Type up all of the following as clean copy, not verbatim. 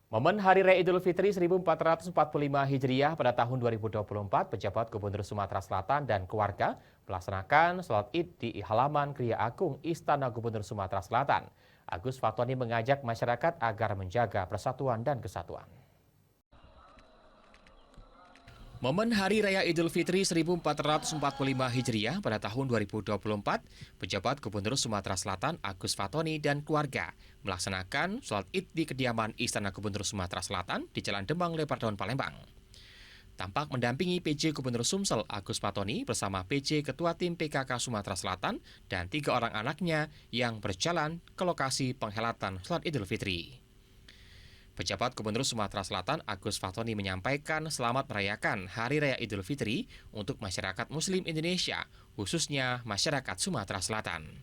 Momen Hari Raya Idul Fitri 1445 Hijriah pada tahun 2024, pejabat Gubernur Sumatera Selatan dan keluarga melaksanakan sholat Id di halaman Gria Agung Istana Gubernur Sumatera Selatan. Agus Fatoni mengajak masyarakat agar menjaga persatuan dan kesatuan. Momen Hari Raya Idul Fitri 1445 Hijriah pada tahun 2024, pejabat Gubernur Sumatera Selatan Agus Fatoni dan keluarga melaksanakan sholat Id di kediaman Istana Gubernur Sumatera Selatan di Jalan Demang, Lepardaun, Palembang. Tampak mendampingi PJ Gubernur Sumsel Agus Fatoni bersama PJ Ketua Tim PKK Sumatera Selatan dan 3 orang anaknya yang berjalan ke lokasi penghelatan sholat Idul Fitri. Pejabat Gubernur Sumatera Selatan Agus Fatoni menyampaikan selamat merayakan Hari Raya Idul Fitri untuk masyarakat Muslim Indonesia, khususnya masyarakat Sumatera Selatan.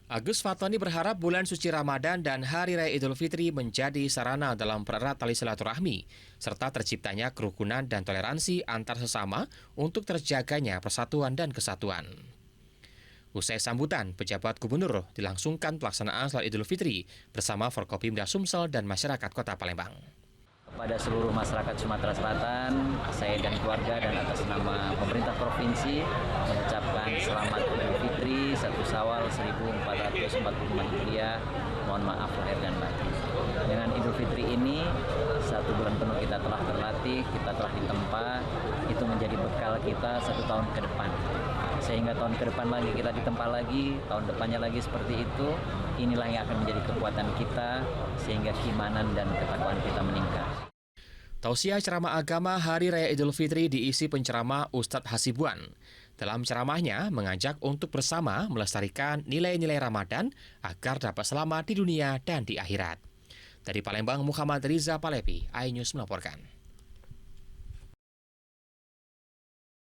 Agus Fatoni berharap bulan suci Ramadan dan Hari Raya Idul Fitri menjadi sarana dalam pererat tali silaturahmi, serta terciptanya kerukunan dan toleransi antar sesama untuk terjaganya persatuan dan kesatuan. Usai sambutan, pejabat gubernur dilangsungkan pelaksanaan sholat Idul Fitri bersama Forkopimda Sumsel dan masyarakat Kota Palembang. Kepada seluruh masyarakat Sumatera Selatan, saya dan keluarga dan atas nama pemerintah provinsi mengucapkan selamat Idul Fitri 1 Syawal 1445 Hijriah. Mohon maaf lahir dan batin. Dengan Idul Fitri ini, 1 bulan penuh kita telah berlatih, kita telah ditempa, itu menjadi bekal kita 1 tahun ke depan. Sehingga tahun ke depan lagi kita ditempa lagi, tahun depannya lagi seperti itu. Inilah yang akan menjadi kekuatan kita sehingga keimanan dan ketakwaan kita meningkat. Tausiah ceramah agama Hari Raya Idul Fitri diisi penceramah Ustadz Hasibuan. Dalam ceramahnya mengajak untuk bersama melestarikan nilai-nilai Ramadan agar dapat selamat di dunia dan di akhirat. Dari Palembang, Muhammad Riza Palepi, iNews melaporkan.